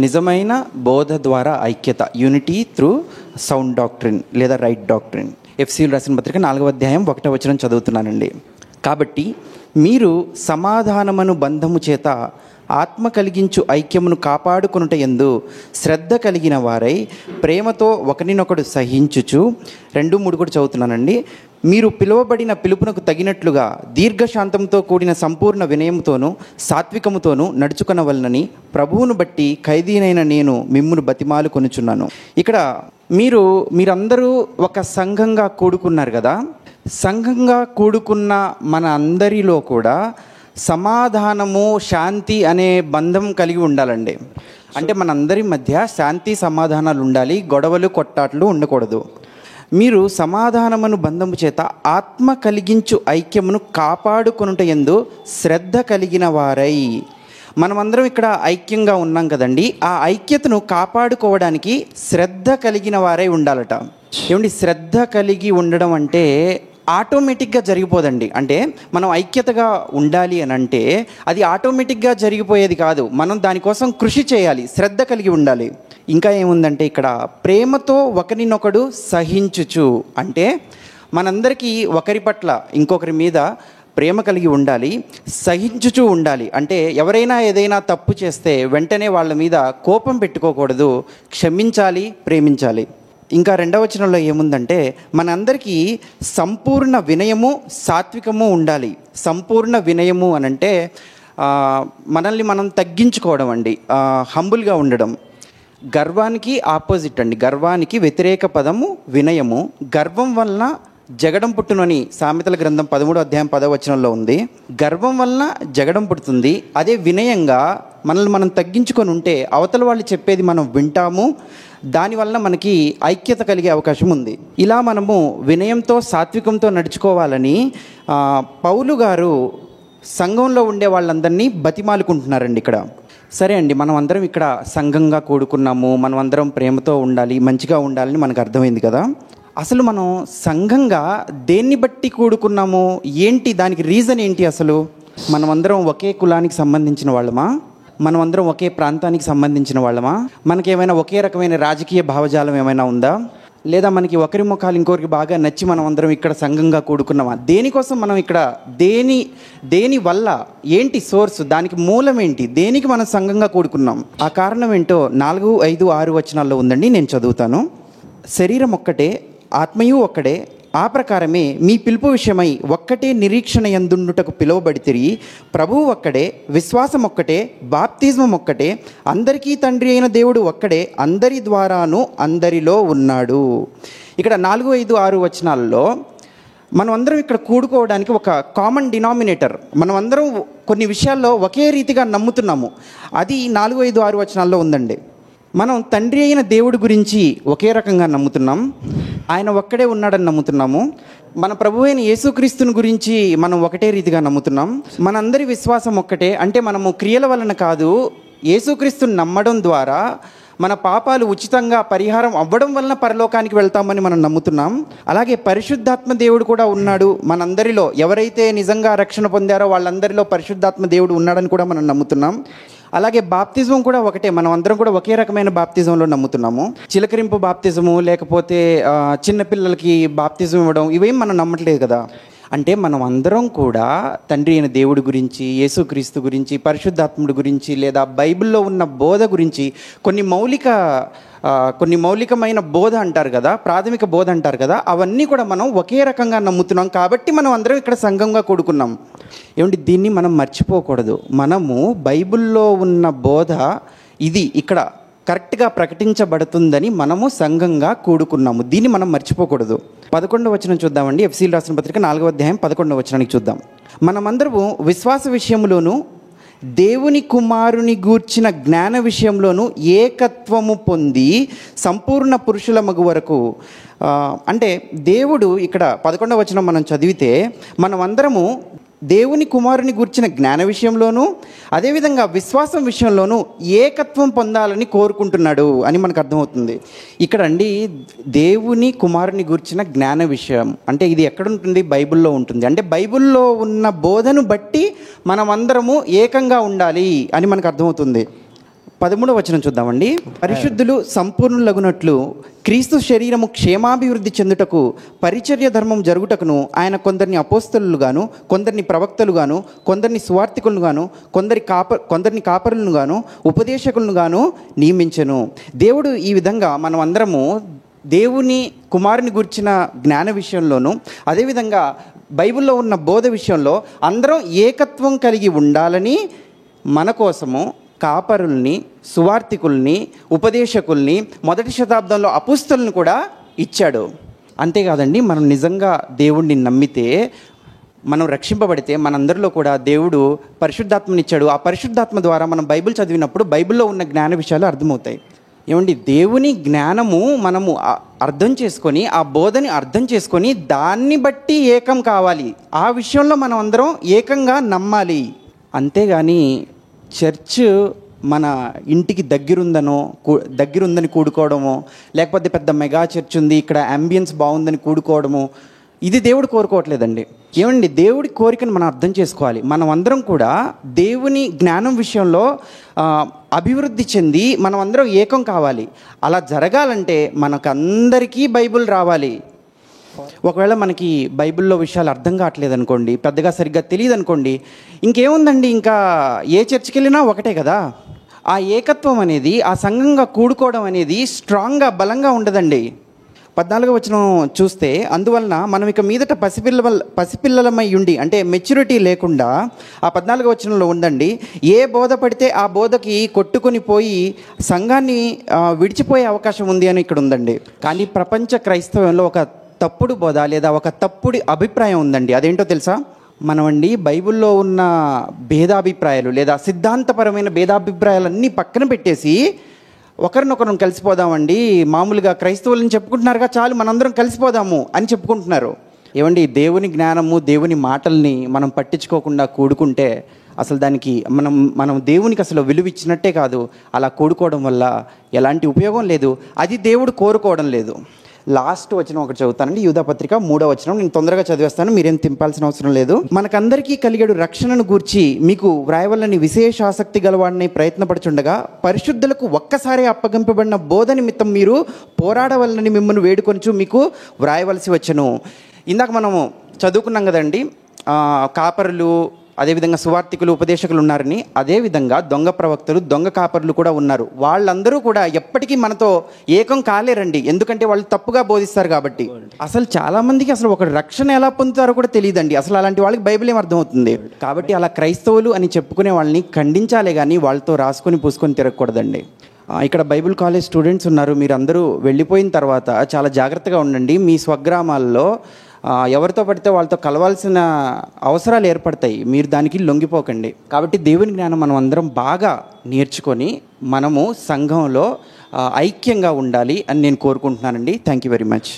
నిజమైన బోధ ద్వారా ఐక్యత, యూనిటీ త్రూ సౌండ్ డాక్ట్రిన్ లేదా రైట్ డాక్ట్రిన్. ఎఫ్సీలు రాసిన పత్రిక 4వ అధ్యాయం 1వ వచనం చదువుతున్నానండి. కాబట్టి మీరు సమాధానమును బంధము చేత ఆత్మ కలిగించు ఐక్యమును కాపాడుకొనుట యందు శ్రద్ధ కలిగిన వారై ప్రేమతో ఒకరినొకడు సహించుచు, 2-3 కూడా చదువుతున్నానండి. మీరు పిలువబడిన పిలుపునకు తగినట్లుగా దీర్ఘశాంతంతో కూడిన సంపూర్ణ వినయముతోనూ సాత్వికముతోనూ నడుచుకొనవలనని ప్రభువును బట్టి ఖైదీనైన నేను మిమ్మును బతిమాలు కొనుచున్నాను. ఇక్కడ మీరందరూ ఒక సంఘంగా కూడుకున్నారు కదా. సంఘంగా కూడుకున్న మన అందరిలో కూడా సమాధానము, శాంతి అనే బంధం కలిగి ఉండాలండి. అంటే మనందరి మధ్య శాంతి సమాధానాలు ఉండాలి, గొడవలు కొట్టాట్లు ఉండకూడదు. మీరు సమాధానమును బంధము చేత ఆత్మ కలిగించు ఐక్యమును కాపాడుకొనుట యందు శ్రద్ధ కలిగిన వారై. మనమందరం ఇక్కడ ఐక్యంగా ఉన్నాం కదండి. ఆ ఐక్యతను కాపాడుకోవడానికి శ్రద్ధ కలిగిన వారై ఉండాలట. ఏమండి, శ్రద్ధ కలిగి ఉండడం అంటే ఆటోమేటిక్గా జరిగిపోదండి. అంటే మనం ఐక్యతగా ఉండాలి అని అంటే అది ఆటోమేటిక్గా జరిగిపోయేది కాదు. మనం దానికోసం కృషి చేయాలి, శ్రద్ధ కలిగి ఉండాలి. ఇంకా ఏముందంటే ఇక్కడ ప్రేమతో ఒకరినొకడు సహించుచు, అంటే మనందరికీ ఒకరి పట్ల ఇంకొకరి మీద ప్రేమ కలిగి ఉండాలి, సహించుచూ ఉండాలి. అంటే ఎవరైనా ఏదైనా తప్పు చేస్తే వెంటనే వాళ్ళ మీద కోపం పెట్టుకోకూడదు, క్షమించాలి, ప్రేమించాలి. ఇంకా 2వ వచనంలో ఏముందంటే మనందరికీ సంపూర్ణ వినయము, సాత్వికము ఉండాలి. సంపూర్ణ వినయము అనంటే మనల్ని మనం తగ్గించుకోవడం అండి, హంబుల్గా ఉండడం. గర్వానికి ఆపోజిట్ అండి, గర్వానికి వ్యతిరేక పదము వినయము. గర్వం వలన జగడం పుట్టునని సామెతల గ్రంథం 13వ అధ్యాయం 10వ వచనంలో ఉంది. గర్వం వలన జగడం పుడుతుంది. అదే వినయంగా మనల్ని మనం తగ్గించుకొని ఉంటే అవతల వాళ్ళు చెప్పేది మనం వింటాము, దానివల్ల మనకి ఐక్యత కలిగే అవకాశం ఉంది. ఇలా మనము వినయంతో సాత్వికంతో నడుచుకోవాలని పౌలు గారు సంఘంలో ఉండే వాళ్ళందరినీ బతిమాలుకుంటున్నారండి ఇక్కడ. సరే అండి, మనం అందరం ఇక్కడ సంఘంగా కూడుకున్నాము, మనం అందరం ప్రేమతో ఉండాలి, మంచిగా ఉండాలని మనకు అర్థమైంది కదా. అసలు మనం సంఘంగా దేన్ని బట్టి కూడుకున్నాము, ఏంటి దానికి రీజన్ ఏంటి? అసలు మనమందరం ఒకే కులానికి సంబంధించిన వాళ్ళమా? మనమందరం ఒకే ప్రాంతానికి సంబంధించిన వాళ్ళమా? మనకేమైనా ఒకే రకమైన రాజకీయ భావజాలం ఏమైనా ఉందా? లేదా మనకి ఒకరి ముఖాలు ఇంకొకరికి బాగా నచ్చి మనం అందరం ఇక్కడ సంఘంగా కూడుకున్నామా? దేనికోసం మనం ఇక్కడ దేని వల్ల ఏంటి సోర్స్, దానికి మూలం ఏంటి, దేనికి మనం సంఘంగా కూడుకున్నాం? ఆ కారణం ఏంటో 4, 5, 6 వచనాల్లో ఉందండి, నేను చదువుతాను. శరీరం ఒక్కటే, ఆత్మయు ఒక్కడే, ఆ ప్రకారమే మీ పిలుపు విషయమై ఒక్కటే నిరీక్షణ యందుండుటకు పిలువబడితిరి. ప్రభువు ఒక్కడే, విశ్వాసం ఒక్కటే, బాప్తిజం ఒక్కటే, అందరికీ తండ్రి అయిన దేవుడు ఒక్కడే, అందరి ద్వారాను అందరిలో ఉన్నాడు. ఇక్కడ 4, 5, 6 వచనాల్లో మనం అందరం ఇక్కడ కూడుకోవడానికి ఒక కామన్ డినామినేటర్, మనం అందరం కొన్ని విషయాల్లో ఒకే రీతిగా నమ్ముతున్నాము. అది 4, 5, 6 వచనాల్లో ఉందండి. మనం తండ్రి అయిన దేవుడి గురించి ఒకే రకంగా నమ్ముతున్నాం, ఆయన ఒక్కడే ఉన్నాడని నమ్ముతున్నాము. మన ప్రభు అయిన యేసుక్రీస్తుని గురించి మనం ఒకటే రీతిగా నమ్ముతున్నాం. మనందరి విశ్వాసం ఒక్కటే, అంటే మనము క్రియల వలన కాదు, యేసుక్రీస్తుని నమ్మడం ద్వారా మన పాపాలు ఉచితంగా పరిహారం అవ్వడం వలన పరలోకానికి వెళ్తామని మనం నమ్ముతున్నాం. అలాగే పరిశుద్ధాత్మ దేవుడు కూడా ఉన్నాడు మనందరిలో. ఎవరైతే నిజంగా రక్షణ పొందారో వాళ్ళందరిలో పరిశుద్ధాత్మ దేవుడు ఉన్నాడని కూడా మనం నమ్ముతున్నాం. అలాగే బాప్తిజం కూడా ఒకటే, మనం అందరం కూడా ఒకే రకమైన బాప్తిజంలో నమ్ముతున్నాము. చిలకరింపు బాప్తిజము లేకపోతే చిన్నపిల్లలకి బాప్తిజం ఇవ్వడం, ఇవేం మనం నమ్మట్లేదు కదా. అంటే మనం అందరం కూడా తండ్రి అయిన దేవుడి గురించి, యేసుక్రీస్తు గురించి, పరిశుద్ధాత్ముడి గురించి, లేదా బైబిల్లో ఉన్న బోధ గురించి కొన్ని మౌలికమైన బోధ అంటారు కదా, ప్రాథమిక బోధ అంటారు కదా, అవన్నీ కూడా మనం ఒకే రకంగా నమ్ముతున్నాం. కాబట్టి మనం అందరం ఇక్కడ సంఘంగా కూడుకున్నాం. ఏమంటే దీన్ని మనం మర్చిపోకూడదు. మనము బైబిల్లో ఉన్న బోధ ఇది ఇక్కడ కరెక్ట్గా ప్రకటించబడుతుందని మనము సంఘంగా కూడుకున్నాము. దీన్ని మనం మర్చిపోకూడదు. 11వ వచనం చూద్దామండి. ఎఫ్సీలు రాసిన పత్రిక 4వ అధ్యాయం 11వ వచనానికి చూద్దాం. మనమందరము విశ్వాస విషయంలోనూ దేవుని కుమారుని గూర్చిన జ్ఞాన విషయంలోనూ ఏకత్వము పొంది సంపూర్ణ పురుషుల మగు వరకు. అంటే దేవుడు ఇక్కడ 11వ వచనం మనం చదివితే మనమందరము దేవుని కుమారుని గూర్చిన జ్ఞాన విషయంలోనూ అదేవిధంగా విశ్వాసం విషయంలోనూ ఏకత్వం పొందాలని కోరుకుంటున్నాడు అని మనకు అర్థమవుతుంది. ఇక్కడ అండి దేవుని కుమారుని గూర్చిన జ్ఞాన విషయం అంటే ఇది ఎక్కడ ఉంటుంది? బైబిల్లో ఉంటుంది. అంటే బైబిల్లో ఉన్న బోధను బట్టి మనమందరము ఏకంగా ఉండాలి అని మనకు అర్థమవుతుంది. 13వ వచనం చూద్దామండి. పరిశుద్ధులు సంపూర్ణులగునట్లు క్రీస్తు శరీరము క్షేమాభివృద్ధి చెందుటకు పరిచర్య ధర్మం జరుగుటకును ఆయన కొందరిని అపోస్తలుగాను, కొందరిని ప్రవక్తలుగాను, కొందరిని సువార్తికులుగాను, కొందరిని కాపరులుగాను, ఉపదేశకులను గాను నియమించెను. దేవుడు ఈ విధంగా మనం అందరము దేవుని కుమారుని గురించిన జ్ఞాన విషయంలోనూ, అదేవిధంగా బైబిల్లో ఉన్న బోధ విషయంలో అందరం ఏకత్వం కలిగి ఉండాలని మన కోసము కాపరుల్ని, సువార్తికుల్ని, ఉపదేశకుల్ని, మొదటి శతాబ్దంలో అపుస్తలను కూడా ఇచ్చాడు. అంతేకాదండి, మనం నిజంగా దేవుణ్ణి నమ్మితే, మనం రక్షింపబడితే మనందరిలో కూడా దేవుడు పరిశుద్ధాత్మనిచ్చాడు. ఆ పరిశుద్ధాత్మ ద్వారా మనం బైబిల్ చదివినప్పుడు బైబిల్లో ఉన్న జ్ఞాన విషయాలు అర్థమవుతాయి. ఏమండి, దేవుని జ్ఞానము మనము అర్థం చేసుకొని, ఆ బోధని అర్థం చేసుకొని దాన్ని బట్టి ఏకం కావాలి. ఆ విషయంలో మనం అందరం ఏకంగా నమ్మాలి. అంతేగాని చర్చ్ మన ఇంటికి దగ్గరుందని కూడుకోవడమో, లేకపోతే పెద్ద మెగా చర్చ్ ఉంది, ఇక్కడ అంబియన్స్ బాగుందని కూడుకోవడము, ఇది దేవుడు కోరుకోవట్లేదండి. ఏమండి, దేవుడి కోరికను మనం అర్థం చేసుకోవాలి. మనం అందరం కూడా దేవుని జ్ఞానం విషయంలో అభివృద్ధి చెంది మనం అందరం ఏకం కావాలి. అలా జరగాలంటే మనకందరికీ బైబిల్ రావాలి. ఒకవేళ మనకి బైబిల్లో విషయాలు అర్థం కావట్లేదు అనుకోండి, పెద్దగా సరిగ్గా తెలియదు అనుకోండి, ఇంకేముందండి, ఇంకా ఏ చర్చికి వెళ్ళినా ఒకటే కదా. ఆ ఏకత్వం అనేది, ఆ సంఘంగా కూడుకోవడం అనేది స్ట్రాంగ్గా, బలంగా ఉండదండి. 14వ వచనం చూస్తే, అందువలన మనం ఇక మీదట పసిపిల్లలమై ఉండి, అంటే మెచ్యూరిటీ లేకుండా, ఆ 14వ వచనంలో ఉందండి, ఏ బోధ పడితే ఆ బోధకి కొట్టుకొని పోయి సంఘాన్ని విడిచిపోయే అవకాశం ఉంది అని ఇక్కడ ఉందండి. కానీ ప్రపంచ క్రైస్తవంలో ఒక తప్పుడు బోధ లేదా ఒక తప్పుడు అభిప్రాయం ఉందండి. అదేంటో తెలుసా? మనమండి బైబిల్లో ఉన్న భేదాభిప్రాయాలు లేదా సిద్ధాంతపరమైన భేదాభిప్రాయాలన్నీ పక్కన పెట్టేసి ఒకరినొకరు కలిసిపోదామండి, మామూలుగా క్రైస్తవులని చెప్పుకుంటున్నారుగా, చాలు మనందరం కలిసిపోదాము అని చెప్పుకుంటున్నారు. ఏమండి, దేవుని జ్ఞానము, దేవుని మాటల్ని మనం పట్టించుకోకుండా కూడుకుంటే అసలు దానికి మనం దేవునికి అసలు విలువ ఇచ్చినట్టే కాదు. అలా కూడుకోవడం వల్ల ఎలాంటి ఉపయోగం లేదు. అది దేవుడు కోరుకోవడం లేదు. లాస్ట్ వచనం ఒకటి చదువుతానండి, యూదాపత్రిక 3వ వచనం. నేను తొందరగా చదివేస్తాను, మీరేం తింపాల్సిన అవసరం లేదు. మనకందరికీ కలిగేడు రక్షణను గూర్చి మీకు వ్రాయవలని విశేష ఆసక్తి గలవాడిని ప్రయత్నపడుచుండగా, పరిశుద్ధులకు ఒక్కసారి అప్పగింపబడిన బోధ నిమిత్తం మీరు పోరాడవలనని మిమ్మల్ని వేడుకొంచు మీకు వ్రాయవలసి వచ్చను. ఇందాక మనము చదువుకున్నాం కదండి, కాపరులు, అదేవిధంగా సువార్తికులు, ఉపదేశకులు ఉన్నారని. అదేవిధంగా దొంగ ప్రవక్తలు, దొంగ కాపరులు కూడా ఉన్నారు. వాళ్ళందరూ కూడా ఎప్పటికీ మనతో ఏకం కాలేరండి, ఎందుకంటే వాళ్ళు తప్పుగా బోధిస్తారు కాబట్టి. అసలు చాలామందికి అసలు ఒక రక్షణ ఎలా పొందుతారో కూడా తెలియదండి. అసలు అలాంటి వాళ్ళకి బైబిల్ ఏం అర్థమవుతుంది? కాబట్టి అలా క్రైస్తవులు అని చెప్పుకునే వాళ్ళని ఖండించాలే కానీ వాళ్ళతో రాసుకొని పూసుకొని తిరగకూడదండి. ఇక్కడ బైబిల్ కాలేజ్ స్టూడెంట్స్ ఉన్నారు, మీరు అందరూ వెళ్ళిపోయిన తర్వాత చాలా జాగ్రత్తగా ఉండండి. మీ స్వగ్రామాల్లో ఎవరితో పడితే వాళ్ళతో కలవాల్సిన అవసరాలు ఏర్పడతాయి, మీరు దానికి లొంగిపోకండి. కాబట్టి దేవుని జ్ఞానం మనం అందరం బాగా నేర్చుకొని మనము సంఘంలో ఐక్యంగా ఉండాలి అని నేను కోరుకుంటున్నానండి. Thank you very much.